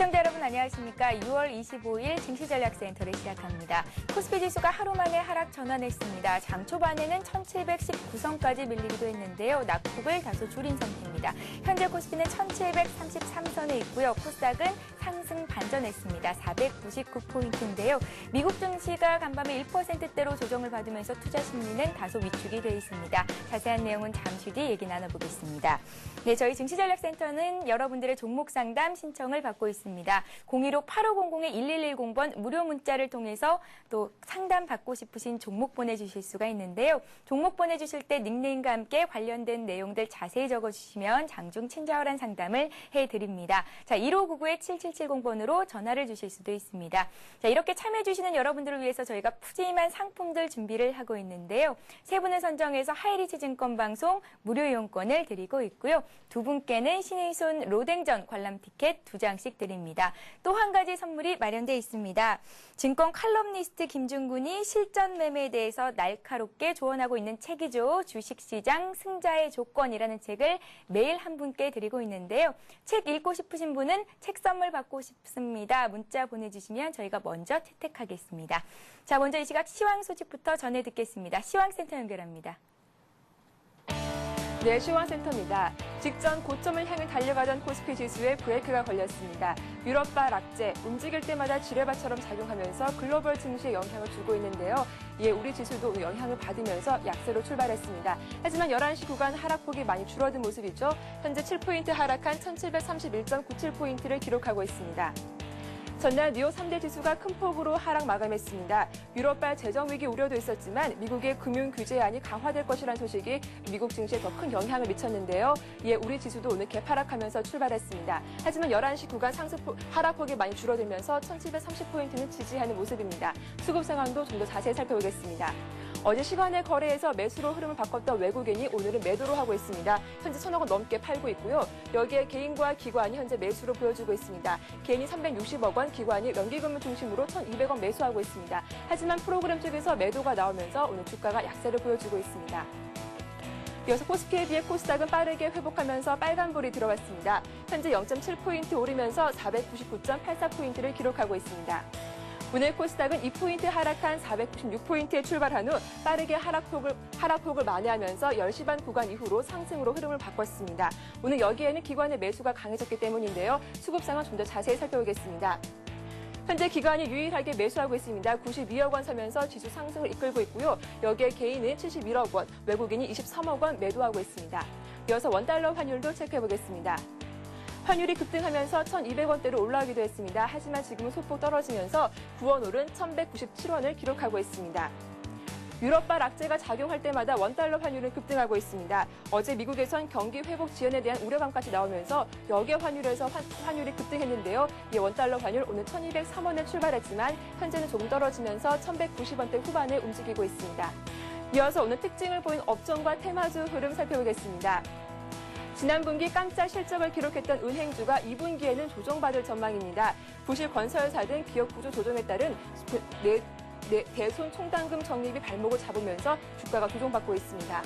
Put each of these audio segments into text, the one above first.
시청자 여러분 안녕하십니까. 6월 25일 증시전략센터를 시작합니다. 코스피 지수가 하루 만에 하락 전환했습니다. 장 초반에는 1719선까지 밀리기도 했는데요. 낙폭을 다소 줄인 상태입니다. 현재 코스피는 1733선에 있고요. 코스닥은 상승 반전했습니다. 499포인트인데요. 미국 증시가 간밤에 1%대로 조정을 받으면서 투자 심리는 다소 위축이 되어 있습니다. 자세한 내용은 잠시 뒤 얘기 나눠보겠습니다. 네, 저희 증시전략센터는 여러분들의 종목 상담 신청을 받고 있습니다. 016-8500-1110번 무료 문자를 통해서 또 상담 받고 싶으신 종목 보내주실 수가 있는데요. 종목 보내주실 때 닉네임과 함께 관련된 내용들 자세히 적어주시면 장중 친절한 상담을 해드립니다. 자, 1599-7770번으로 전화를 주실 수도 있습니다. 자, 이렇게 참여해주시는 여러분들을 위해서 저희가 푸짐한 상품들 준비를 하고 있는데요. 세 분을 선정해서 하이리치 증권 방송 무료 이용권을 드리고 있고요. 두 분께는 신의손 로댕전 관람 티켓 2장씩 드립니다. 또 한 가지 선물이 마련되어 있습니다. 증권 칼럼니스트 김준군이 실전 매매에 대해서 날카롭게 조언하고 있는 책이죠. 주식시장 승자의 조건이라는 책을 매일 한 분께 드리고 있는데요. 책 읽고 싶으신 분은 책 선물 받고 싶습니다. 문자 보내주시면 저희가 먼저 채택하겠습니다. 자, 먼저 이 시각 시황 소식부터 전해 듣겠습니다. 시황센터 연결합니다. 네, 시황센터입니다. 직전 고점을 향해 달려가던 코스피 지수에 브레이크가 걸렸습니다. 유럽바 락제, 움직일 때마다 지뢰바처럼 작용하면서 글로벌 증시에 영향을 주고 있는데요. 이에 우리 지수도 영향을 받으면서 약세로 출발했습니다. 하지만 11시 구간 하락폭이 많이 줄어든 모습이죠. 현재 7포인트 하락한 1731.97포인트를 기록하고 있습니다. 전날 뉴욕 3대 지수가 큰 폭으로 하락 마감했습니다. 유럽발 재정위기 우려도 있었지만 미국의 금융 규제안이 강화될 것이라는 소식이 미국 증시에 더 큰 영향을 미쳤는데요. 이에 우리 지수도 오늘 개파락하면서 출발했습니다. 하지만 11시 구간 하락폭이 많이 줄어들면서 1730포인트는 지지하는 모습입니다. 수급 상황도 좀 더 자세히 살펴보겠습니다. 어제 시간의 거래에서 매수로 흐름을 바꿨던 외국인이 오늘은 매도로 하고 있습니다. 현재 1000억 원 넘게 팔고 있고요. 여기에 개인과 기관이 현재 매수로 보여주고 있습니다. 개인이 360억 원, 기관이 연기금을 중심으로 1200원 매수하고 있습니다. 하지만 프로그램 쪽에서 매도가 나오면서 오늘 주가가 약세를 보여주고 있습니다. 이어서 코스피에 비해 코스닥은 빠르게 회복하면서 빨간불이 들어왔습니다. 현재 0.7포인트 오르면서 499.84포인트를 기록하고 있습니다. 오늘 코스닥은 2포인트 하락한 496포인트에 출발한 후 빠르게 하락폭을 만회하면서 10시 반 구간 이후로 상승으로 흐름을 바꿨습니다. 오늘 여기에는 기관의 매수가 강해졌기 때문인데요. 수급 상황 좀 더 자세히 살펴보겠습니다. 현재 기관이 유일하게 매수하고 있습니다. 92억 원 사면서 지수 상승을 이끌고 있고요. 여기에 개인은 71억 원, 외국인이 23억 원 매도하고 있습니다. 이어서 원달러 환율도 체크해보겠습니다. 환율이 급등하면서 1200원대로 올라오기도 했습니다. 하지만 지금은 소폭 떨어지면서 9원 오른 1197원을 기록하고 있습니다. 유럽발 악재가 작용할 때마다 원달러 환율은 급등하고 있습니다. 어제 미국에선 경기 회복 지연에 대한 우려감까지 나오면서 여기에 환율에서 환율이 급등했는데요. 이 원달러 환율 오늘 1203원에 출발했지만 현재는 조금 떨어지면서 1190원대 후반에 움직이고 있습니다. 이어서 오늘 특징을 보인 업종과 테마주 흐름 살펴보겠습니다. 지난 분기 깜짝 실적을 기록했던 은행주가 2분기에는 조정받을 전망입니다. 부실 건설사 등 기업 구조 조정에 따른 대손 총당금 적립이 발목을 잡으면서 주가가 조정받고 있습니다.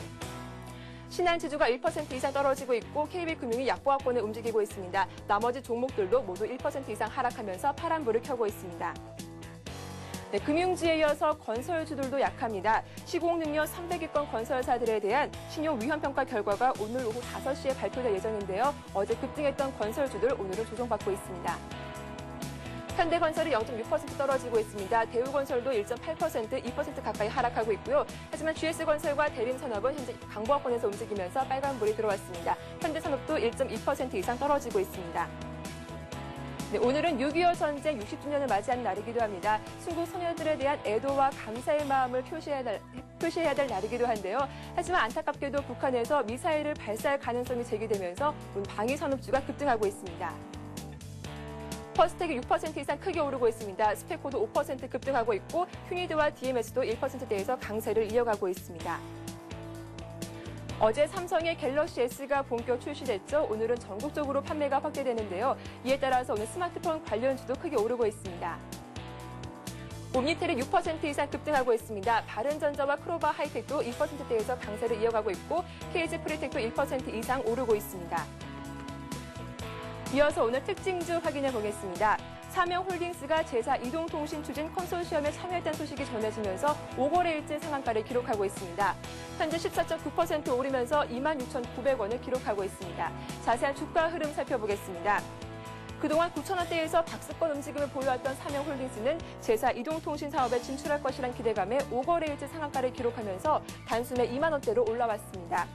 신한지주가 1% 이상 떨어지고 있고 KB금융이 약보합권에 움직이고 있습니다. 나머지 종목들도 모두 1% 이상 하락하면서 파란불을 켜고 있습니다. 네, 금융주에 이어서 건설주들도 약합니다. 시공능력 300위권 건설사들에 대한 신용 위험평가 결과가 오늘 오후 5시에 발표될 예정인데요. 어제 급등했던 건설주들 오늘은 조정받고 있습니다. 현대건설이 0.6% 떨어지고 있습니다. 대우건설도 1.8%, 2% 가까이 하락하고 있고요. 하지만 GS건설과 대림산업은 현재 강보합권에서 움직이면서 빨간불이 들어왔습니다. 현대산업도 1.2% 이상 떨어지고 있습니다. 네, 오늘은 6.25 전쟁 60주년을 맞이하는 날이기도 합니다. 순국 소녀들에 대한 애도와 감사의 마음을 표시해야 될 날이기도 한데요. 하지만 안타깝게도 북한에서 미사일을 발사할 가능성이 제기되면서 오늘 방위산업주가 급등하고 있습니다. 퍼스텍이 6% 이상 크게 오르고 있습니다. 스페코도 5% 급등하고 있고 휴니드와 DMS도 1%대에서 강세를 이어가고 있습니다. 어제 삼성의 갤럭시 S가 본격 출시됐죠. 오늘은 전국적으로 판매가 확대되는데요. 이에 따라서 오늘 스마트폰 관련주도 크게 오르고 있습니다. 옴니텔이 6% 이상 급등하고 있습니다. 바른전자와 크로바 하이텍도 2%대에서 강세를 이어가고 있고 KG 프리텍도 1% 이상 오르고 있습니다. 이어서 오늘 특징주 확인해 보겠습니다. 삼영홀딩스가 제사 이동통신 추진 컨소시엄에 참여했다는 소식이 전해지면서 5거래일째 상한가를 기록하고 있습니다. 현재 14.9% 오르면서 26,900원을 기록하고 있습니다. 자세한 주가 흐름 살펴보겠습니다. 그동안 9,000원대에서 박스권 움직임을 보여왔던 삼영홀딩스는 제사 이동통신 사업에 진출할 것이란 기대감에 5거래일째 상한가를 기록하면서 단숨에 2만 원대로 올라왔습니다.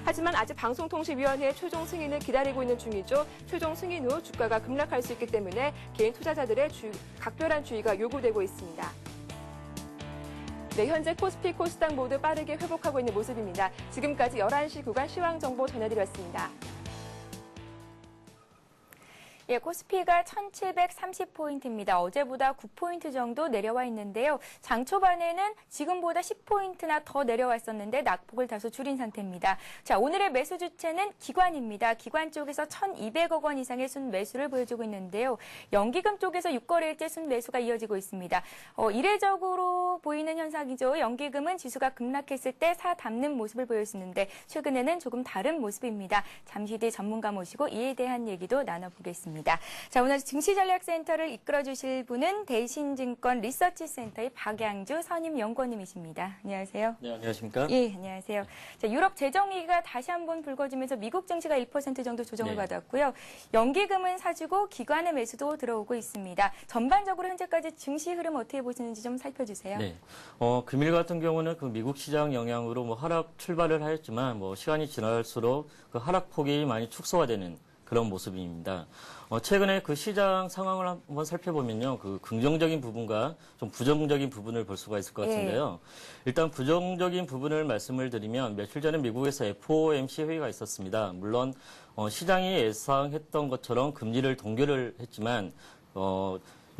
하지만 아직 방송통신위원회의 최종 승인을 기다리고 있는 중이죠. 최종 승인 후 주가가 급락할 수 있기 때문에 개인 투자자들의 각별한 주의가 요구되고 있습니다. 네, 현재 코스피, 코스닥 모두 빠르게 회복하고 있는 모습입니다. 지금까지 11시 구간 시황 정보 전해드렸습니다. 예, 코스피가 1730포인트입니다. 어제보다 9포인트 정도 내려와 있는데요. 장 초반에는 지금보다 10포인트나 더 내려왔었는데 낙폭을 다소 줄인 상태입니다. 자, 오늘의 매수 주체는 기관입니다. 기관 쪽에서 1,200억 원 이상의 순매수를 보여주고 있는데요. 연기금 쪽에서 6거래일째 순매수가 이어지고 있습니다. 이례적으로 보이는 현상이죠. 연기금은 지수가 급락했을 때 사담는 모습을 보였었는데 최근에는 조금 다른 모습입니다. 잠시 뒤 전문가 모시고 이에 대한 얘기도 나눠보겠습니다. 자, 오늘 증시전략센터를 이끌어주실 분은 대신증권 리서치센터의 박양주 선임연구원님이십니다. 안녕하세요. 네, 안녕하십니까? 예, 안녕하세요. 자, 유럽 재정위기가 다시 한번 불거지면서 미국 증시가 1% 정도 조정을 네. 받았고요. 연기금은 사주고 기관의 매수도 들어오고 있습니다. 전반적으로 현재까지 증시 흐름 어떻게 보시는지 좀 살펴주세요. 네. 금일 같은 경우는 그 미국 시장 영향으로 하락 출발을 하였지만 시간이 지날수록 그 하락폭이 많이 축소화되는 그런 모습입니다. 최근에 그 시장 상황을 한번 살펴보면요. 그 긍정적인 부분과 좀 부정적인 부분을 볼 수가 있을 것 같은데요. 일단 부정적인 부분을 말씀을 드리면 며칠 전에 미국에서 FOMC 회의가 있었습니다. 물론 시장이 예상했던 것처럼 금리를 동결을 했지만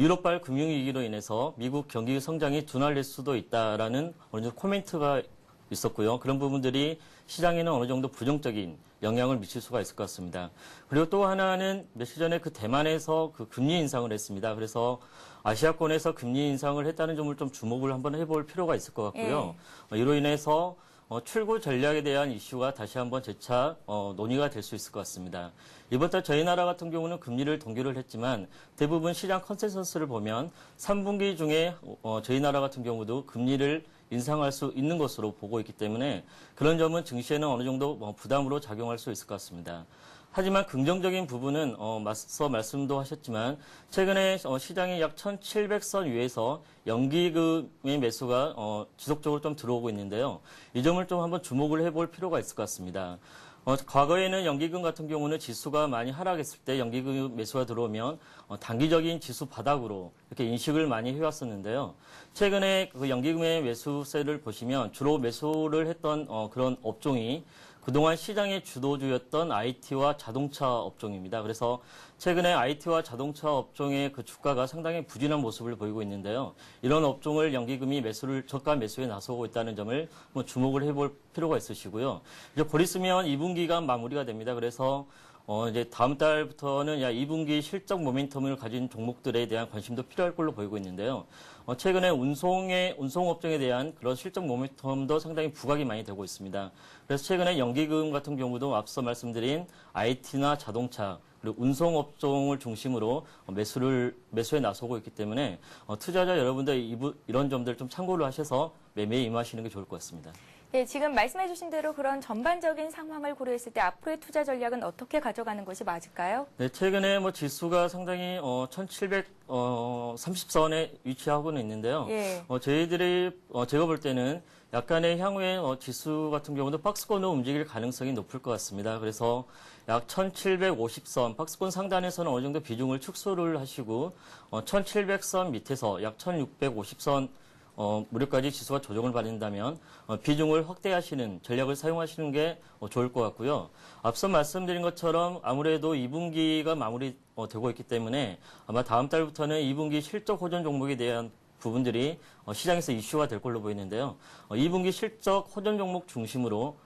유럽발 금융위기로 인해서 미국 경기 성장이 둔화될 수도 있다라는 어느 정도 코멘트가 있었고요. 그런 부분들이 시장에는 어느 정도 부정적인 영향을 미칠 수가 있을 것 같습니다. 그리고 또 하나는 며칠 전에 그 대만에서 그 금리 인상을 했습니다. 그래서 아시아권에서 금리 인상을 했다는 점을 좀 주목을 한번 해볼 필요가 있을 것 같고요. 이로 인해서 출구 전략에 대한 이슈가 다시 한번 재차 논의가 될 수 있을 것 같습니다. 이번 달 저희 나라 같은 경우는 금리를 동결을 했지만 대부분 시장 컨센서스를 보면 3분기 중에 저희 나라 같은 경우도 금리를 인상할 수 있는 것으로 보고 있기 때문에 그런 점은 증시에는 어느 정도 부담으로 작용할 수 있을 것 같습니다. 하지만 긍정적인 부분은 맞서 말씀도 하셨지만 최근에 시장이 약 1,700선 위에서 연기금의 매수가 지속적으로 좀 들어오고 있는데요. 이 점을 좀 한번 주목을 해볼 필요가 있을 것 같습니다. 과거에는 연기금 같은 경우는 지수가 많이 하락했을 때 연기금 매수가 들어오면 단기적인 지수 바닥으로 이렇게 인식을 많이 해왔었는데요. 최근에 그 연기금의 매수세를 보시면 주로 매수를 했던 그런 업종이 그동안 시장의 주도주였던 IT와 자동차 업종입니다. 그래서 최근에 IT와 자동차 업종의 그 주가가 상당히 부진한 모습을 보이고 있는데요. 이런 업종을 연기금이 저가 매수에 나서고 있다는 점을 주목을 해볼 필요가 있으시고요. 이제 곧 있으면 2분기가 마무리가 됩니다. 그래서 이제 다음 달부터는 2분기 실적 모멘텀을 가진 종목들에 대한 관심도 필요할 걸로 보이고 있는데요. 최근에 운송 업종에 대한 그런 실적 모멘텀도 상당히 부각이 많이 되고 있습니다. 그래서 최근에 연기금 같은 경우도 앞서 말씀드린 IT나 자동차 그리고 운송 업종을 중심으로 매수에 나서고 있기 때문에 투자자 여러분들 이런 점들 좀 참고를 하셔서 매매에 임하시는 게 좋을 것 같습니다. 네, 지금 말씀해 주신 대로 그런 전반적인 상황을 고려했을 때 앞으로의 투자 전략은 어떻게 가져가는 것이 맞을까요? 네, 최근에 지수가 상당히 1,730선에 위치하고는 있는데요. 제가 볼 때는 약간의 향후에 지수 같은 경우도 박스권으로 움직일 가능성이 높을 것 같습니다. 그래서 약 1,750선, 박스권 상단에서는 어느 정도 비중을 축소를 하시고 1,700선 밑에서 약 1,650선 무렵까지 지수가 조정을 받는다면 비중을 확대하시는 전략을 사용하시는 게 좋을 것 같고요. 앞서 말씀드린 것처럼 아무래도 2분기가 마무리되고 있기 때문에 아마 다음 달부터는 2분기 실적 호전 종목에 대한 부분들이 시장에서 이슈가 될 걸로 보이는데요. 2분기 실적 호전 종목 중심으로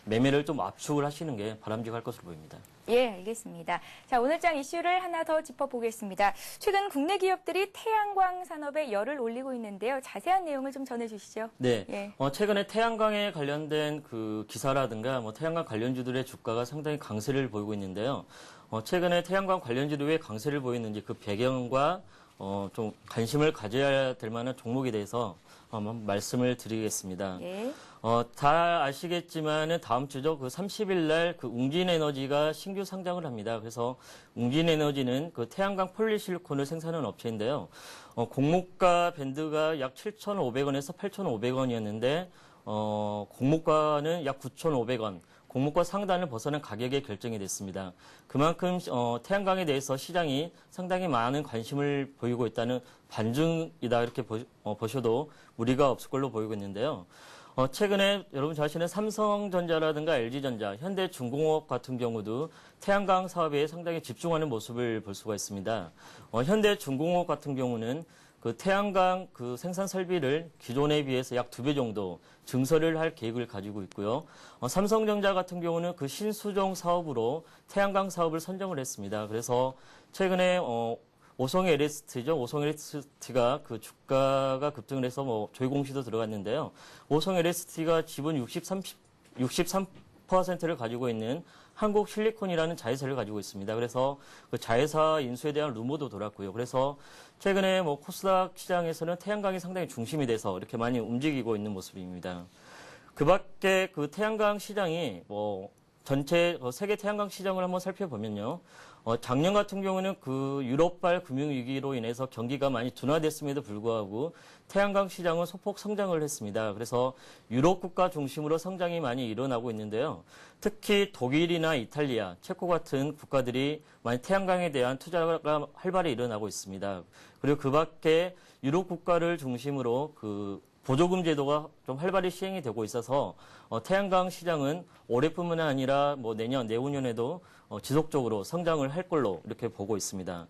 매매를 좀 압축을 하시는 게 바람직할 것으로 보입니다. 예, 알겠습니다. 자, 오늘장 이슈를 하나 더 짚어보겠습니다. 최근 국내 기업들이 태양광 산업에 열을 올리고 있는데요. 자세한 내용을 좀 전해주시죠. 네, 최근에 태양광에 관련된 그 기사라든가 태양광 관련주들의 주가가 상당히 강세를 보이고 있는데요. 최근에 태양광 관련주도 왜 강세를 보이는지 그 배경과 좀 관심을 가져야 될 만한 종목에 대해서 한번 말씀을 드리겠습니다. 예. 다 아시겠지만은 다음 주죠. 그 30일 날 그 웅진에너지가 신규 상장을 합니다. 그래서 웅진에너지는 그 태양광 폴리실리콘을 생산하는 업체인데요. 공모가 밴드가 약 7,500원에서 8,500원이었는데 공모가는 약 9,500원. 공모가 상단을 벗어난 가격에 결정이 됐습니다. 그만큼 태양광에 대해서 시장이 상당히 많은 관심을 보이고 있다는 반증이다 이렇게 보셔도 무리가 없을 걸로 보이고 있는데요. 최근에 여러분 잘 아시는 삼성전자라든가 LG전자, 현대중공업 같은 경우도 태양광 사업에 상당히 집중하는 모습을 볼 수가 있습니다. 현대중공업 같은 경우는 그 태양광 그 생산 설비를 기존에 비해서 약 2배 정도 증설을 할 계획을 가지고 있고요. 삼성전자 같은 경우는 그 신수종 사업으로 태양광 사업을 선정을 했습니다. 그래서 최근에 오송 LST죠. 오송 LST가 그 주가가 급등을 해서 뭐 조회 공시도 들어갔는데요. 오송 LST가 지분 63%를 가지고 있는 한국실리콘이라는 자회사를 가지고 있습니다. 그래서 그 자회사 인수에 대한 루머도 돌았고요. 그래서 최근에 뭐 코스닥 시장에서는 태양광이 상당히 중심이 돼서 이렇게 많이 움직이고 있는 모습입니다. 그 밖에 그 태양광 시장이 뭐 전체 세계 태양광 시장을 한번 살펴보면요. 작년 같은 경우는 그 유럽발 금융위기로 인해서 경기가 많이 둔화됐음에도 불구하고 태양광 시장은 소폭 성장을 했습니다. 그래서 유럽 국가 중심으로 성장이 많이 일어나고 있는데요. 특히 독일이나 이탈리아, 체코 같은 국가들이 많이 태양광에 대한 투자가 활발히 일어나고 있습니다. 그리고 그 밖에 유럽 국가를 중심으로 그 보조금 제도가 좀 활발히 시행이 되고 있어서 태양광 시장은 올해뿐만 아니라 뭐 내년, 내후년에도 지속적으로 성장을 할 걸로 이렇게 보고 있습니다.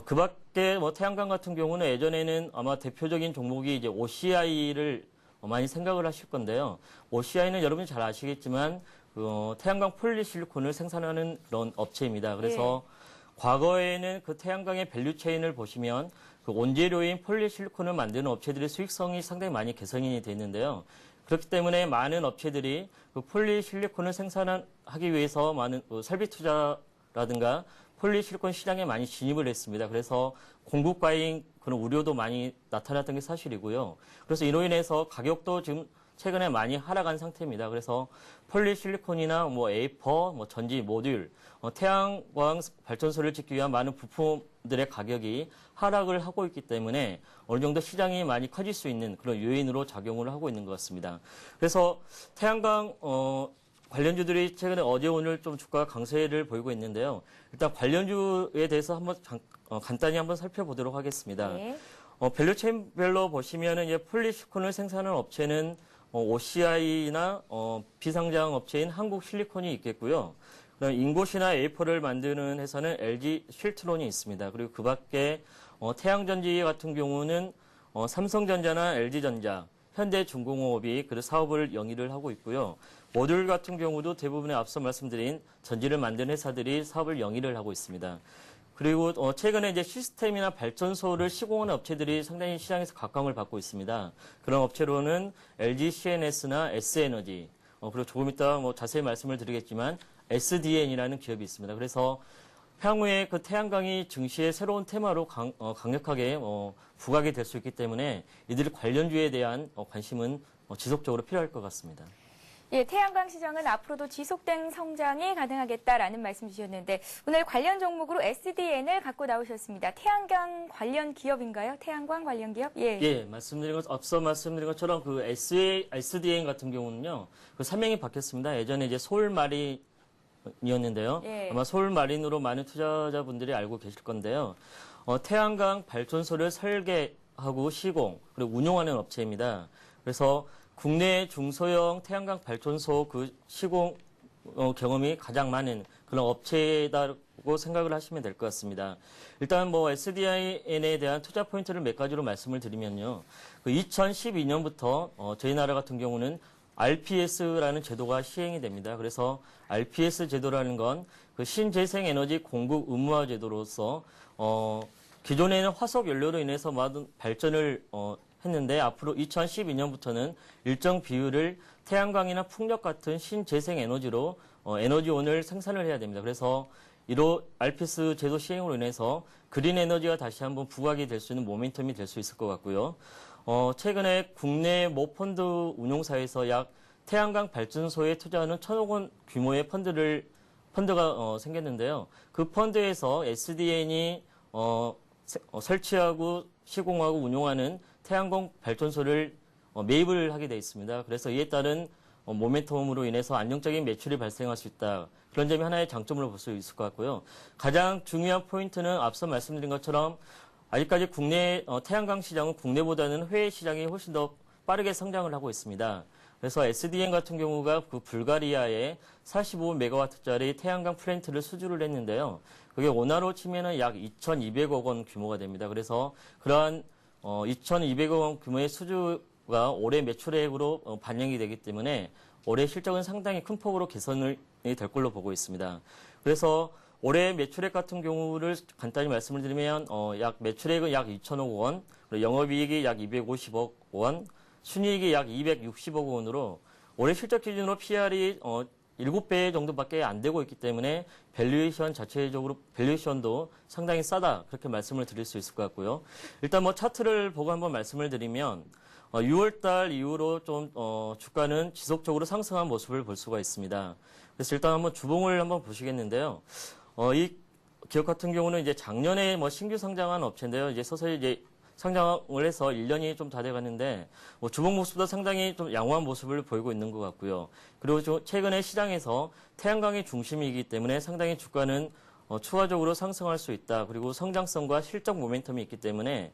그 밖에 뭐 태양광 같은 경우는 예전에는 아마 대표적인 종목이 이제 OCI를 많이 생각을 하실 건데요. OCI는 여러분이 잘 아시겠지만 태양광 폴리실리콘을 생산하는 그런 업체입니다. 그래서 과거에는 그 태양광의 밸류체인을 보시면 그 원재료인 폴리실리콘을 만드는 업체들의 수익성이 상당히 많이 개선이 됐는데요. 그렇기 때문에 많은 업체들이 그 폴리실리콘을 생산하기 위해서 많은 설비 투자라든가 폴리실리콘 시장에 많이 진입을 했습니다. 그래서 공급 과잉 그런 우려도 많이 나타났던 게 사실이고요. 그래서 이로 인해서 가격도 지금 최근에 많이 하락한 상태입니다. 그래서 폴리실리콘이나 뭐 에이퍼, 뭐 전지 모듈, 태양광 발전소를 짓기 위한 많은 부품들의 가격이 하락을 하고 있기 때문에 어느 정도 시장이 많이 커질 수 있는 그런 요인으로 작용을 하고 있는 것 같습니다. 그래서 태양광 관련주들이 최근에 어제 오늘 좀 주가 강세를 보이고 있는데요. 일단 관련주에 대해서 한번 간단히 한번 살펴보도록 하겠습니다. 네. 밸류체인별로 보시면은 이제 폴리실리콘을 생산하는 업체는 OCI나 비상장 업체인 한국실리콘이 있겠고요. 그다음 인고시나 에이퍼를 만드는 회사는 LG 실트론이 있습니다. 그리고 그 밖에 태양전지 같은 경우는 삼성전자나 LG전자, 현대중공업이 그 사업을 영위를 하고 있고요. 모듈 같은 경우도 대부분의 앞서 말씀드린 전지를 만드는 회사들이 사업을 영위를 하고 있습니다. 그리고 최근에 이제 시스템이나 발전소를 시공하는 업체들이 상당히 시장에서 각광을 받고 있습니다. 그런 업체로는 LG CNS나 S에너지, 그리고 조금 이따 뭐 자세히 말씀을 드리겠지만 SDN이라는 기업이 있습니다. 그래서 향후에 그 태양광이 증시의 새로운 테마로 강력하게 부각이 될 수 있기 때문에 이들 관련주에 대한 관심은 지속적으로 필요할 것 같습니다. 예, 태양광 시장은 앞으로도 지속된 성장이 가능하겠다라는 말씀 주셨는데 오늘 관련 종목으로 SDN을 갖고 나오셨습니다. 태양광 관련 기업인가요? 태양광 관련 기업? 예. 예, 앞서 말씀드린 것처럼 그 SDN 같은 경우는요, 그 사명이 바뀌었습니다. 예전에 이제 서울마린이었는데요. 예. 아마 서울마린으로 많은 투자자분들이 알고 계실 건데요. 태양광 발전소를 설계하고 시공, 그리고 운용하는 업체입니다. 그래서 국내 중소형 태양광 발전소 그 시공 경험이 가장 많은 그런 업체다고 생각을 하시면 될 것 같습니다. 일단 뭐 SDN에 대한 투자 포인트를 몇 가지로 말씀을 드리면요. 그 2012년부터 저희 나라 같은 경우는 RPS라는 제도가 시행이 됩니다. 그래서 RPS 제도라는 건 그 신재생에너지 공급 의무화 제도로서 기존에는 화석 연료로 인해서 많은 발전을 했는데 앞으로 2012년부터는 일정 비율을 태양광이나 풍력 같은 신재생 에너지로 에너지원을 생산을 해야 됩니다. 그래서 이로 알피스 제도 시행으로 인해서 그린 에너지가 다시 한번 부각이 될 수 있는 모멘텀이 될 수 있을 것 같고요. 최근에 국내 모 펀드 운용사에서 약 태양광 발전소에 투자하는 1,000억 원 규모의 펀드가 생겼는데요. 그 펀드에서 SDN이 설치하고 시공하고 운용하는 태양광 발전소를 매입을 하게 돼 있습니다. 그래서 이에 따른 모멘텀으로 인해서 안정적인 매출이 발생할 수 있다. 그런 점이 하나의 장점으로 볼 수 있을 것 같고요. 가장 중요한 포인트는 앞서 말씀드린 것처럼 아직까지 국내 태양광 시장은 국내보다는 해외 시장이 훨씬 더 빠르게 성장을 하고 있습니다. 그래서 SDN 같은 경우가 그 불가리아에 45메가와트짜리 태양광 플랜트를 수주를 했는데요. 그게 원화로 치면은 약 2,200억 원 규모가 됩니다. 그래서 그러한 2,200억 원 규모의 수주가 올해 매출액으로 반영이 되기 때문에 올해 실적은 상당히 큰 폭으로 개선이 될 걸로 보고 있습니다. 그래서 올해 매출액 같은 경우를 간단히 말씀을 드리면 약 매출액은 약 2,000억 원, 그리고 영업이익이 약 250억 원, 순이익이 약 260억 원으로 올해 실적 기준으로 PR이 7배 정도밖에 안 되고 있기 때문에 밸류에이션도 상당히 싸다 그렇게 말씀을 드릴 수 있을 것 같고요. 일단 뭐 차트를 보고 한번 말씀을 드리면 6월달 이후로 좀 주가는 지속적으로 상승한 모습을 볼 수가 있습니다. 그래서 일단 한번 주봉을 한번 보시겠는데요. 이 기업 같은 경우는 이제 작년에 뭐 신규 상장한 업체인데요. 이제 서서히 이제 상장을 해서 1년이 좀 다 돼가는데 주봉 모습도 상당히 좀 양호한 모습을 보이고 있는 것 같고요. 그리고 최근에 시장에서 태양광이 중심이기 때문에 상당히 주가는 추가적으로 상승할 수 있다. 그리고 성장성과 실적 모멘텀이 있기 때문에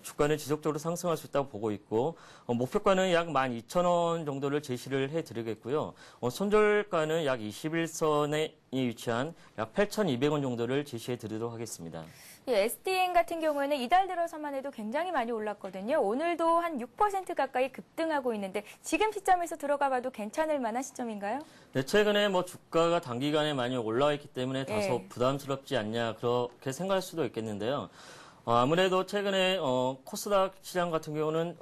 주가는 지속적으로 상승할 수 있다고 보고 있고 목표가는 약 12,000원 정도를 제시를 해드리겠고요. 손절가는 약 21선에 위치한 약 8,200원 정도를 제시해드리도록 하겠습니다. 예, SDN 같은 경우에는 이달 들어서만 해도 굉장히 많이 올랐거든요. 오늘도 한 6% 가까이 급등하고 있는데 지금 시점에서 들어가 봐도 괜찮을 만한 시점인가요? 네, 최근에 뭐 주가가 단기간에 많이 올라와 있기 때문에 다소 부담스럽지 않냐 그렇게 생각할 수도 있겠는데요. 아무래도 최근에 코스닥 시장 같은 경우는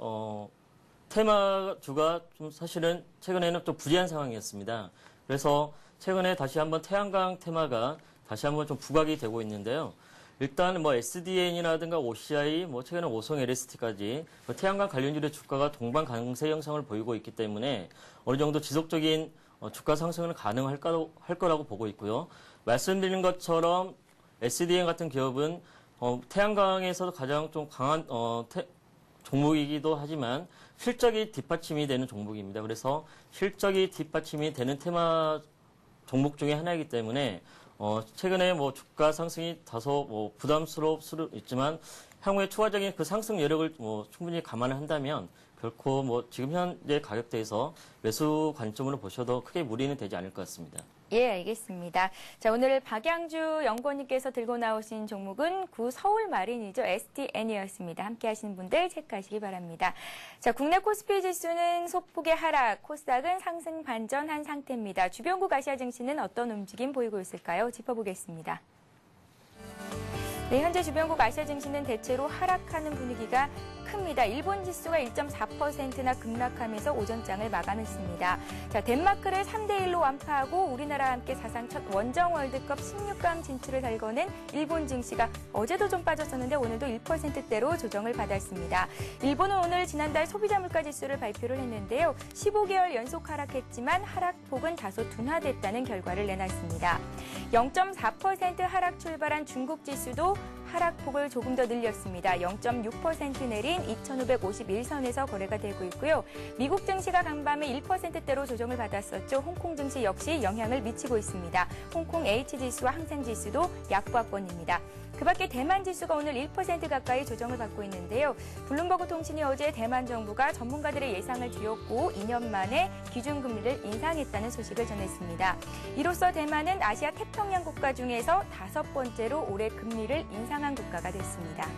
테마주가 좀 사실은 최근에는 좀 불리한 상황이었습니다. 그래서 최근에 다시 한번 태양광 테마가 다시 한번 좀 부각이 되고 있는데요. 일단 뭐 SDN이라든가 OCI, 뭐 최근에 오성 LST까지 태양광 관련주의 주가가 동반 강세 형상을 보이고 있기 때문에 어느 정도 지속적인 주가 상승은 가능할 거라고 보고 있고요. 말씀드린 것처럼 SDN 같은 기업은 태양광에서도 가장 좀 강한 종목이기도 하지만 실적이 뒷받침이 되는 종목입니다. 그래서 실적이 뒷받침이 되는 테마 종목 중에 하나이기 때문에 최근에 뭐 주가 상승이 다소 부담스러울 수도 있지만 향후에 추가적인 그 상승 여력을 충분히 감안을 한다면 결코 지금 현재 가격대에서 매수 관점으로 보셔도 크게 무리는 되지 않을 것 같습니다. 예, 알겠습니다. 자, 오늘 박양주 연구원님께서 들고 나오신 종목은 구서울마린이죠. SDN이었습니다. 함께 하시는 분들 체크하시기 바랍니다. 자, 국내 코스피 지수는 소폭의 하락, 코스닥은 상승 반전한 상태입니다. 주변국 아시아 증시는 어떤 움직임 보이고 있을까요? 짚어보겠습니다. 네, 현재 주변국 아시아 증시는 대체로 하락하는 분위기가 큽니다. 일본 지수가 1.4%나 급락하면서 오전장을 마감했습니다. 자, 덴마크를 3대1로 완파하고 우리나라와 함께 사상 첫 원정 월드컵 16강 진출을 달궈낸 일본 증시가 어제도 좀 빠졌었는데 오늘도 1%대로 조정을 받았습니다. 일본은 오늘 지난달 소비자 물가 지수를 발표를 했는데요. 15개월 연속 하락했지만 하락폭은 다소 둔화됐다는 결과를 내놨습니다. 0.4% 하락 출발한 중국 지수도 하락폭을 조금 더 늘렸습니다. 0.6% 내린 2,551선에서 거래가 되고 있고요. 미국 증시가 간밤에 1%대로 조정을 받았었죠. 홍콩 증시 역시 영향을 미치고 있습니다. 홍콩 H지수와 항생지수도 약보합권입니다. 그밖에 대만 지수가 오늘 1% 가까이 조정을 받고 있는데요. 블룸버그 통신이 어제 대만 정부가 전문가들의 예상을 뒤엎고 2년 만에 기준금리를 인상했다는 소식을 전했습니다. 이로써 대만은 아시아 태평양 국가 중에서 5번째로 올해 금리를 인상한 국가가 됐습니다.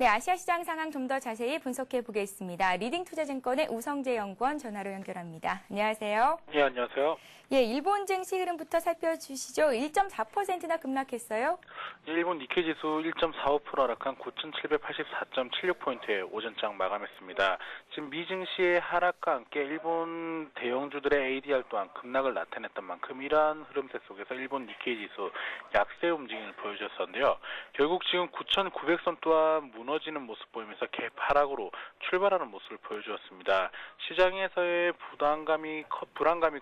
네, 아시아 시장 상황 좀 더 자세히 분석해 보겠습니다. 리딩투자증권의 우성재 연구원 전화로 연결합니다. 안녕하세요. 예, 안녕하세요. 예, 일본 증시 흐름부터 살펴주시죠. 1.4%나 급락했어요. 일본 니케이 지수 1.45% 하락한 9,784.76포인트에 오전장 마감했습니다. 지금 미 증시의 하락과 함께 일본 대형주들의 ADR 또한 급락을 나타냈던 만큼 이러한 흐름세 속에서 일본 니케이 지수 약세 움직임을 보여줬었는데요. 결국 지금 9,900선 또한 무너지는 모습 보이면서 개파락으로 출발하는 모습을 보여주었습니다. 시장에서의 불안감이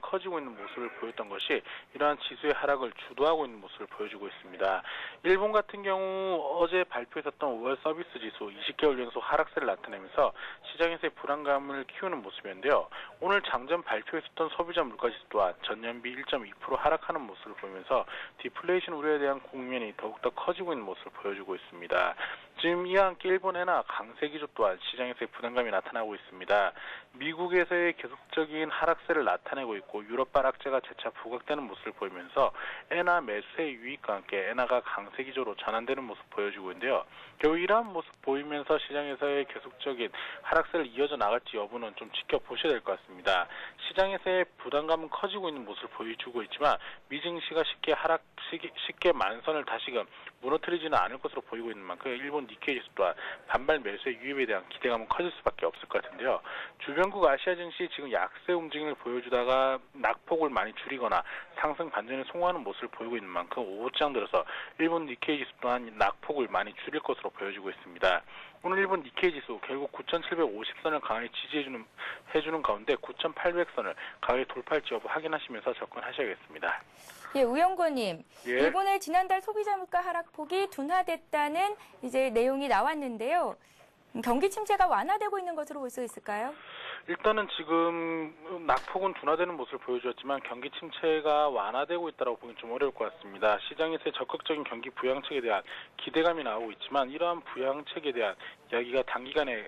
커지고 있는 모습을 보였던 것이 이러한 지수의 하락을 주도하고 있는 모습을 보여주고 있습니다. 일본 같은 경우 어제 발표했었던 5월 서비스 지수 20개월 연속 하락세를 나타내면서 시장에서의 불안감을 키우는 모습이었는데요. 오늘 장전 발표했었던 소비자 물가지수 또한 전년비 1.2% 하락하는 모습을 보이면서 디플레이션 우려에 대한 국면이 더욱더 커지고 있는 모습을 보여주고 있습니다. 지금 이와 함께 일본 엔화 강세 기조 또한 시장에서의 부담감이 나타나고 있습니다. 미국에서의 계속적인 하락세를 나타내고 있고 유럽발 악재가 재차 부각되는 모습을 보이면서 엔화 매수의 유익과 함께 엔화가 강세 기조로 전환되는 모습 보여주고 있는데요. 결국 이러한 모습 보이면서 시장에서의 계속적인 하락세를 이어져 나갈지 여부는 좀 지켜보셔야 될 것 같습니다. 시장에서의 부담감은 커지고 있는 모습을 보여주고 있지만 미증시가 쉽게 만선을 다시금 무너뜨리지는 않을 것으로 보이고 있는 만큼 일본 니케이 지수 또한 반발 매수의 유입에 대한 기대감은 커질 수밖에 없을 것 같은데요. 주변국 아시아 증시 지금 약세 움직임을 보여주다가 낙폭을 많이 줄이거나 상승 반전에 성공하는 모습을 보이고 있는 만큼 오후장 들어서 일본 니케이 지수 또한 낙폭을 많이 줄일 것으로 보여주고 있습니다. 오늘 일본 니케이 지수 결국 9,750선을 강하게 지지해주는 가운데 9,800선을 강하게 돌파할지 여부 확인하시면서 접근하셔야겠습니다. 예, 우영권님, 예. 일본의 지난달 소비자 물가 하락폭이 둔화됐다는 이제 내용이 나왔는데요. 경기 침체가 완화되고 있는 것으로 볼 수 있을까요? 일단은 지금 낙폭은 둔화되는 모습을 보여주었지만 경기 침체가 완화되고 있다고 보기는 좀 어려울 것 같습니다. 시장에서의 적극적인 경기 부양책에 대한 기대감이 나오고 있지만 이러한 부양책에 대한 이야기가 단기간에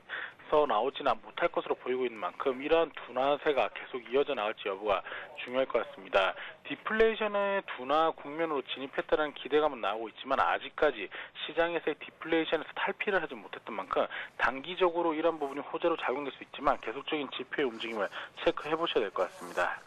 나오지는 못할 것으로 보이고 있는 만큼 이러한 둔화세가 계속 이어져 나갈지 여부가 중요할 것 같습니다. 디플레이션의 둔화 국면으로 진입했다는 기대감은 나오고 있지만 아직까지 시장에서의 디플레이션에서 탈피를 하지 못했던 만큼 단기적으로 이런 부분이 호재로 작용될 수 있지만 계속적인 지표의 움직임을 체크해 보셔야 될 것 같습니다.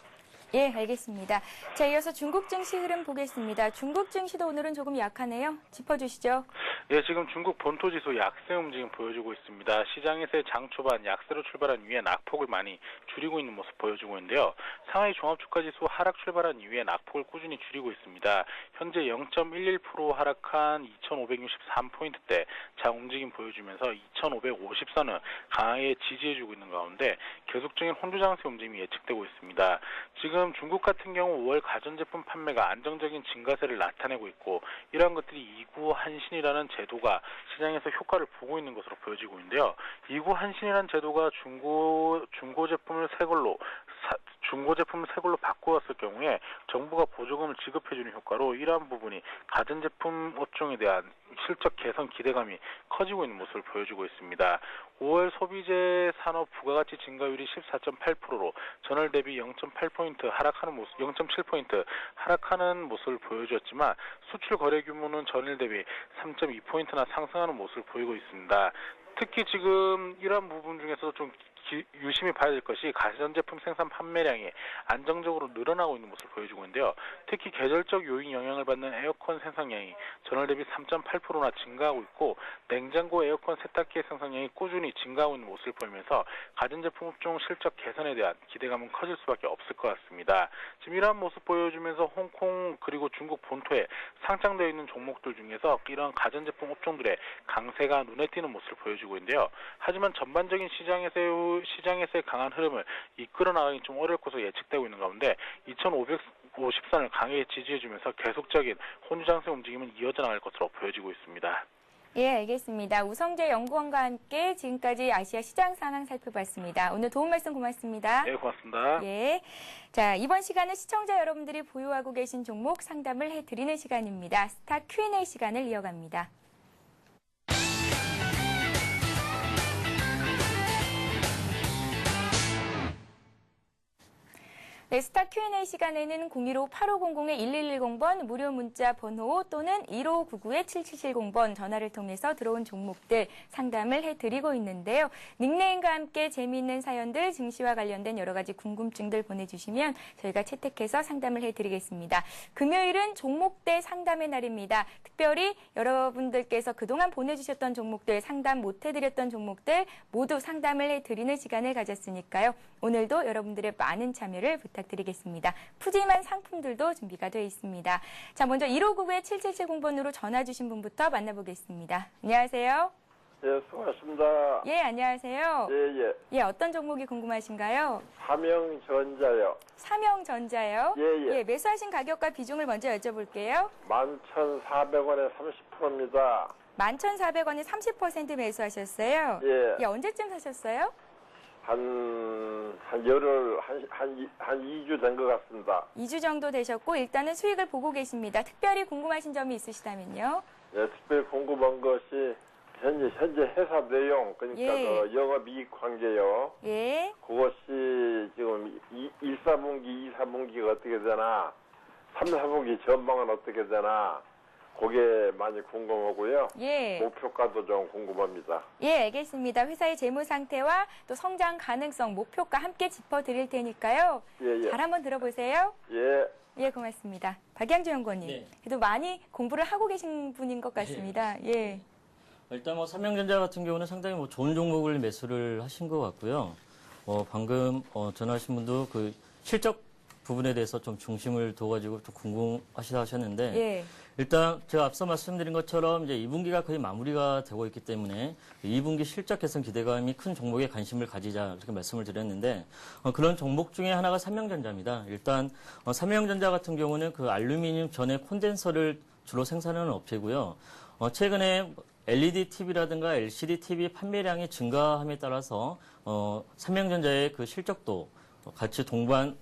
예, 알겠습니다. 자, 이어서 중국 증시 흐름 보겠습니다. 중국 증시도 오늘은 조금 약하네요. 짚어주시죠. 예, 지금 중국 본토 지수 약세 움직임 보여주고 있습니다. 시장에서의 장 초반 약세로 출발한 이후에 낙폭을 많이 줄이고 있는 모습 보여주고 있는데요. 상하이 종합주가지수 하락 출발한 이후에 낙폭을 꾸준히 줄이고 있습니다. 현재 0.11% 하락한 2,563포인트대 장 움직임 보여주면서 2,550선을 강하게 지지해주고 있는 가운데 계속적인 혼조 장세 움직임이 예측되고 있습니다. 지금 중국 같은 경우 5월 가전제품 판매가 안정적인 증가세를 나타내고 있고 이러한 것들이 이구한신이라는 제도가 시장에서 효과를 보고 있는 것으로 보여지고 있는데요. 이구한신이라는 제도가 중고 제품을 새 걸로 바꾸었을 경우에 정부가 보조금을 지급해주는 효과로 이러한 부분이 가전제품 업종에 대한 실적 개선 기대감이 커지고 있는 모습을 보여주고 있습니다. 5월 소비재 산업 부가가치 증가율이 14.8%로 전월 대비 0.8포인트 하락하는 모습, 0.7포인트 하락하는 모습을 보여주었지만 수출 거래 규모는 전일 대비 3.2포인트나 상승하는 모습을 보이고 있습니다. 특히 지금 이러한 부분 중에서 좀 유심히 봐야 될 것이 가전제품 생산 판매량이 안정적으로 늘어나고 있는 모습을 보여주고 있는데요. 특히 계절적 요인 영향을 받는 에어컨 생산량이 전월 대비 3.8%나 증가하고 있고 냉장고, 에어컨, 세탁기의 생산량이 꾸준히 증가하고 있는 모습을 보이면서 가전제품 업종 실적 개선에 대한 기대감은 커질 수밖에 없을 것 같습니다. 지금 이러한 모습 보여주면서 홍콩 그리고 중국 본토에 상장되어 있는 종목들 중에서 이러한 가전제품 업종들의 강세가 눈에 띄는 모습을 보여주고 있는데요. 하지만 전반적인 시장에서의 강한 흐름을 이끌어 나가기 좀 어려울 것으로 예측되고 있는 가운데 2,550선을 강하게 지지해주면서 계속적인 혼조장세 움직임은 이어져 나갈 것으로 보여지고 있습니다. 예, 알겠습니다. 우성재 연구원과 함께 지금까지 아시아 시장 상황 살펴봤습니다. 오늘 도움 말씀 고맙습니다. 네, 고맙습니다. 예. 자, 이번 시간은 시청자 여러분들이 보유하고 계신 종목 상담을 해드리는 시간입니다. 스타 Q&A 시간을 이어갑니다. 네, 스타 Q&A 시간에는 015-8500-1110번 무료 문자 번호 또는 1599-7770번 전화를 통해서 들어온 종목들 상담을 해드리고 있는데요. 닉네임과 함께 재미있는 사연들, 증시와 관련된 여러 가지 궁금증들 보내주시면 저희가 채택해서 상담을 해드리겠습니다. 금요일은 종목대 상담의 날입니다. 특별히 여러분들께서 그동안 보내주셨던 종목들, 상담 못해드렸던 종목들 모두 상담을 해드리는 시간을 가졌으니까요. 오늘도 여러분들의 많은 참여를 부탁드리겠습니다. 푸짐한 상품들도 준비가 되어 있습니다. 자, 먼저 1599-7770번으로 전화 주신 분부터 만나보겠습니다. 안녕하세요. 예, 수고하셨습니다. 예, 안녕하세요. 예. 예, 어떤 종목이 궁금하신가요? 삼형전자요. 삼형전자요? 예. 매수하신 가격과 비중을 먼저 여쭤볼게요. 11,400원에 30%입니다. 11,400원에 30% 매수하셨어요? 예. 언제쯤 사셨어요? 한 열흘, 한 2주 된 것 같습니다. 2주 정도 되셨고 일단은 수익을 보고 계십니다. 특별히 궁금하신 점이 있으시다면요? 예, 특별히 궁금한 것이 현재 회사 내용, 그러니까 예. 그 영업이익 관계요. 예. 그것이 지금 1, 4분기, 2, 4분기가 어떻게 되나, 3, 4분기 전망은 어떻게 되나, 그게 많이 궁금하고요. 예. 목표가도 좀 궁금합니다. 예, 알겠습니다. 회사의 재무 상태와 또 성장 가능성, 목표가 함께 짚어드릴 테니까요. 예. 잘 한번 들어보세요. 예. 예, 고맙습니다. 박양주 연구원님. 네. 그래도 많이 공부를 하고 계신 분인 것 같습니다. 예. 일단 삼형전자 같은 경우는 상당히 좋은 종목을 매수를 하신 것 같고요. 방금 전화하신 분도 그 실적 부분에 대해서 좀 중심을 둬가지고 좀 궁금하시다 하셨는데 예. 일단 제가 앞서 말씀드린 것처럼 이제 2분기가 거의 마무리가 되고 있기 때문에 2분기 실적 개선 기대감이 큰 종목에 관심을 가지자 이렇게 말씀을 드렸는데 그런 종목 중에 하나가 삼형전자입니다. 일단 삼형전자 같은 경우는 그 알루미늄 전해 콘덴서를 주로 생산하는 업체고요. 최근에 LED TV라든가 LCD TV 판매량이 증가함에 따라서 삼형전자의 그 실적도 같이 동반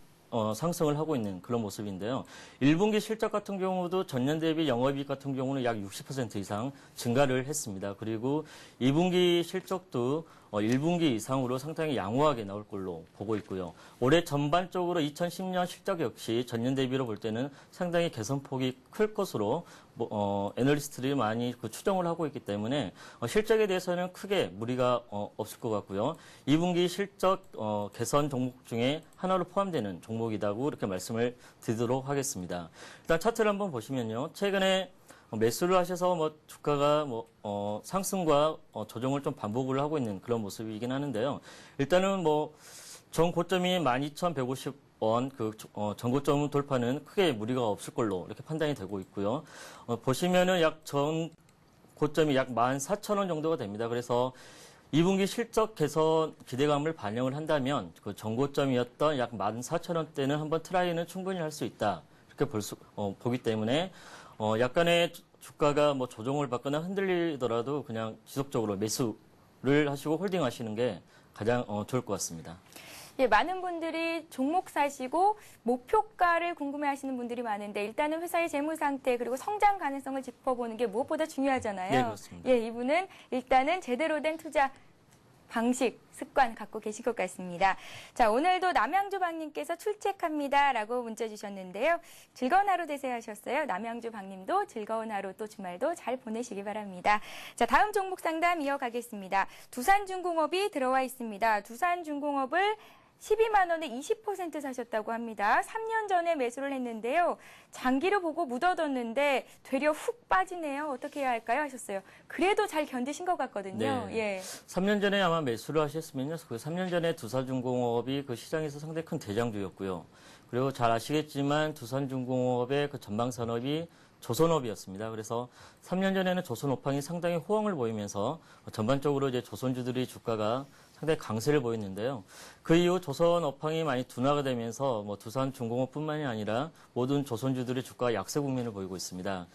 상승을 하고 있는 그런 모습인데요. 1분기 실적 같은 경우도 전년 대비 영업이익 같은 경우는 약 60% 이상 증가를 했습니다. 그리고 2분기 실적도 1분기 이상으로 상당히 양호하게 나올 걸로 보고 있고요. 올해 전반적으로 2010년 실적 역시 전년 대비로 볼 때는 상당히 개선폭이 클 것으로 애널리스트들이 많이 추정을 하고 있기 때문에 실적에 대해서는 크게 무리가 없을 것 같고요. 2분기 실적 개선 종목 중에 하나로 포함되는 종목이라고 이렇게 말씀을 드리도록 하겠습니다. 일단 차트를 한번 보시면요. 최근에 매수를 하셔서 주가가 상승과 조정을 좀 반복을 하고 있는 그런 모습이긴 하는데요. 일단은 전 고점이 12,150원 전고점 돌파는 크게 무리가 없을 걸로 이렇게 판단이 되고 있고요. 보시면은 전 고점이 약 14,000원 정도가 됩니다. 그래서 2분기 실적 개선 기대감을 반영을 한다면 그 전고점이었던 약 14,000원대는 한번 트라이는 충분히 할 수 있다. 이렇게 보기 때문에 약간의 주가가 조정을 받거나 흔들리더라도 그냥 지속적으로 매수를 하시고 홀딩 하시는 게 가장 좋을 것 같습니다. 예, 많은 분들이 종목 사시고 목표가를 궁금해하시는 분들이 많은데 일단은 회사의 재무 상태 그리고 성장 가능성을 짚어보는 게 무엇보다 중요하잖아요. 네, 그렇습니다. 예, 이분은 일단은 제대로 된 투자 방식, 습관 갖고 계실 것 같습니다. 자, 오늘도 남양주 박님께서 출첵합니다라고 문자 주셨는데요. 즐거운 하루 되세요 하셨어요. 남양주 박님도 즐거운 하루 또 주말도 잘 보내시기 바랍니다. 자, 다음 종목 상담 이어가겠습니다. 두산중공업이 들어와 있습니다. 두산중공업을 12만 원에 20% 사셨다고 합니다. 3년 전에 매수를 했는데요. 장기로 보고 묻어뒀는데 되려 훅 빠지네요. 어떻게 해야 할까요? 하셨어요. 그래도 잘 견디신 것 같거든요. 네. 예. 3년 전에 아마 매수를 하셨으면요. 그 3년 전에 두산중공업이 그 시장에서 상당히 큰 대장주였고요. 그리고 잘 아시겠지만 두산중공업의 그 전방 산업이 조선업이었습니다. 그래서 3년 전에는 조선업황이 상당히 호황을 보이면서 전반적으로 이제 조선주들의 주가가 상당히 강세를 보였는데요. 그 이후 조선 업황이 많이 둔화가 되면서 두산중공업뿐만이 아니라 모든 조선주들의 주가가 약세 국면을 보이고 있습니다.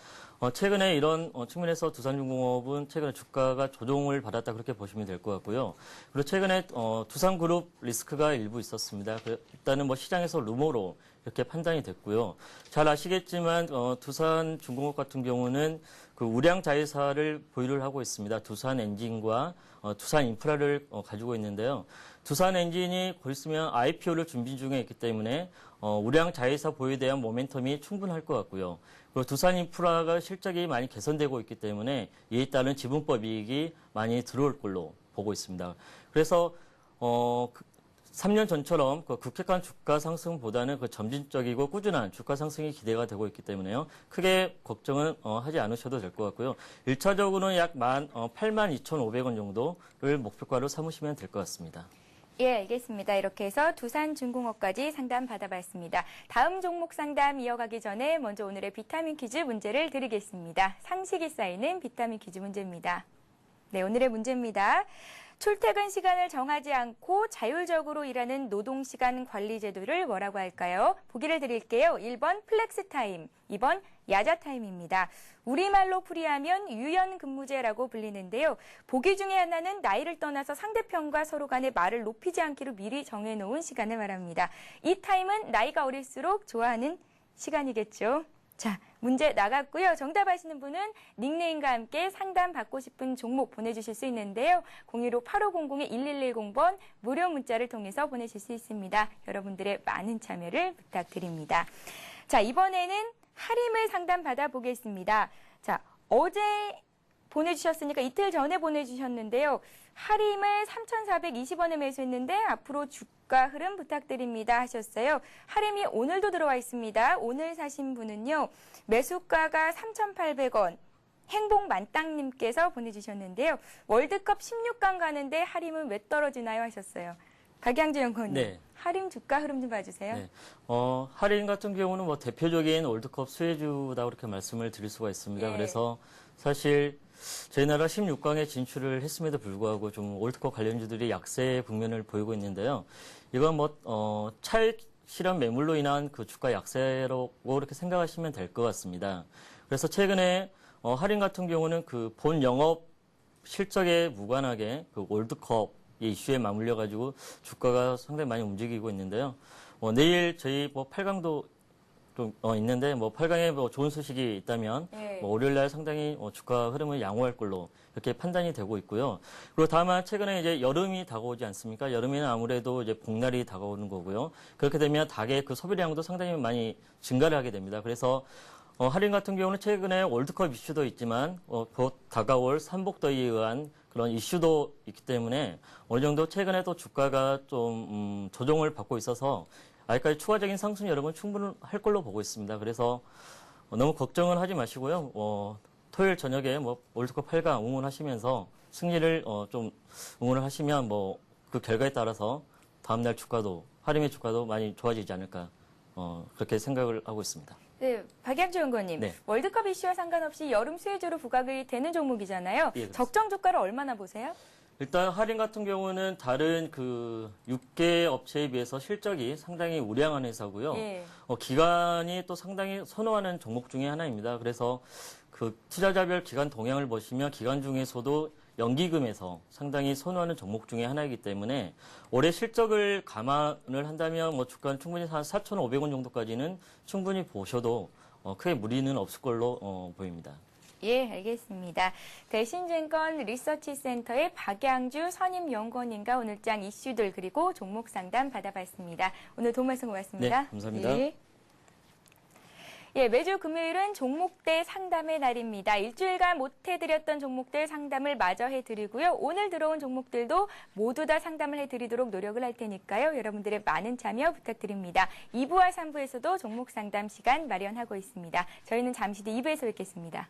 최근에 이런 측면에서 두산중공업은 최근에 주가가 조정을 받았다 그렇게 보시면 될 것 같고요. 그리고 최근에 두산그룹 리스크가 일부 있었습니다. 일단은 시장에서 루머로 이렇게 판단이 됐고요. 잘 아시겠지만 두산중공업 같은 경우는 그 우량 자회사를 보유를 하고 있습니다. 두산엔진과 두산인프라를 가지고 있는데요. 두산엔진이 곧 있으면 IPO를 준비 중에 있기 때문에 우량 자회사 보유에 대한 모멘텀이 충분할 것 같고요. 그리고 두산인프라가 실적이 많이 개선되고 있기 때문에 이에 따른 지분법 이익이 많이 들어올 걸로 보고 있습니다. 그래서 3년 전처럼 그 급격한 주가 상승보다는 그 점진적이고 꾸준한 주가 상승이 기대가 되고 있기 때문에요. 크게 걱정은 하지 않으셔도 될 것 같고요. 1차적으로는 약 82,500원 정도를 목표가로 삼으시면 될 것 같습니다. 예, 알겠습니다. 이렇게 해서 두산중공업까지 상담 받아봤습니다. 다음 종목 상담 이어가기 전에 먼저 오늘의 비타민 퀴즈 문제를 드리겠습니다. 상식이 쌓이는 비타민 퀴즈 문제입니다. 네, 오늘의 문제입니다. 출퇴근 시간을 정하지 않고 자율적으로 일하는 노동시간 관리 제도를 뭐라고 할까요? 보기를 드릴게요. 1번 플렉스타임, 2번 야자타임입니다. 우리말로 풀이하면 유연근무제라고 불리는데요. 보기 중에 하나는 나이를 떠나서 상대편과 서로 간의 말을 높이지 않기로 미리 정해놓은 시간을 말합니다. 이 타임은 나이가 어릴수록 좋아하는 시간이겠죠. 자, 문제 나갔고요. 정답 아시는 분은 닉네임과 함께 상담 받고 싶은 종목 보내주실 수 있는데요. 015-8500-1110번 무료 문자를 통해서 보내실 수 있습니다. 여러분들의 많은 참여를 부탁드립니다. 자, 이번에는 하림을 상담 받아보겠습니다. 자, 어제 보내주셨으니까 이틀 전에 보내주셨는데요. 하림을 3,420원에 매수했는데 앞으로 주가 흐름 부탁드립니다 하셨어요. 하림이 오늘도 들어와 있습니다. 오늘 사신 분은요. 매수가가 3,800원. 행복만땅님께서 보내주셨는데요. 월드컵 16강 가는데 하림은 왜 떨어지나요 하셨어요. 박양주 연구원님. 네. 하림 주가 흐름 좀 봐주세요. 네. 하림 같은 경우는 뭐 대표적인 월드컵 수혜주다 그렇게 말씀을 드릴 수가 있습니다. 예. 그래서 사실 저희 나라 16강에 진출을 했음에도 불구하고 좀 월드컵 관련주들이 약세 국면을 보이고 있는데요. 이건 실현 매물로 인한 그 주가 약세라고 이렇게 생각하시면 될 것 같습니다. 그래서 최근에 하림 같은 경우는 그 본 영업 실적에 무관하게 그 월드컵 이슈에 맞물려 가지고 주가가 상당히 많이 움직이고 있는데요. 내일 저희 8강도 좀 있는데 8강에 좋은 소식이 있다면 네. 월요일 날 상당히 주가 흐름을 양호할 걸로 이렇게 판단이 되고 있고요. 그리고 다만 최근에 이제 여름이 다가오지 않습니까? 여름에는 아무래도 이제 복날이 다가오는 거고요. 그렇게 되면 닭의 그 소비량도 상당히 많이 증가를 하게 됩니다. 그래서 하림 같은 경우는 최근에 월드컵 이슈도 있지만 곧 다가올 삼복더위에 의한 그런 이슈도 있기 때문에 어느 정도 최근에 또 주가가 좀 조정을 받고 있어서 아직까지 추가적인 상승 여러분 충분할 걸로 보고 있습니다. 그래서 너무 걱정은 하지 마시고요. 토요일 저녁에 월드컵 8강 응원하시면서 승리를 좀 응원을 하시면 그 결과에 따라서 다음날 주가도 하림의 주가도 많이 좋아지지 않을까 그렇게 생각을 하고 있습니다. 네, 박양주 연구원님. 네. 월드컵 이슈와 상관없이 여름 수혜주로 부각이 되는 종목이잖아요. 예, 그렇습니다. 적정 주가를 얼마나 보세요? 일단 하림 같은 경우는 다른 그 6개 업체에 비해서 실적이 상당히 우량한 회사고요. 예. 기간이 또 상당히 선호하는 종목 중에 하나입니다. 그래서 그 투자자별 기간 동향을 보시면 기간 중에서도 연기금에서 상당히 선호하는 종목 중에 하나이기 때문에 올해 실적을 감안을 한다면 주가는 충분히 한 4,500원 정도까지는 충분히 보셔도 크게 무리는 없을 걸로 보입니다. 예, 알겠습니다. 대신증권 리서치센터의 박양주 선임연구원님과 오늘장 이슈들 그리고 종목 상담 받아봤습니다. 오늘 도움 말씀 고맙습니다. 네, 감사합니다. 예, 매주 금요일은 종목대 상담의 날입니다. 일주일간 못 해드렸던 종목들 상담을 마저 해드리고요. 오늘 들어온 종목들도 모두 다 상담을 해드리도록 노력을 할 테니까요. 여러분들의 많은 참여 부탁드립니다. 2부와 3부에서도 종목 상담 시간 마련하고 있습니다. 저희는 잠시 뒤 2부에서 뵙겠습니다.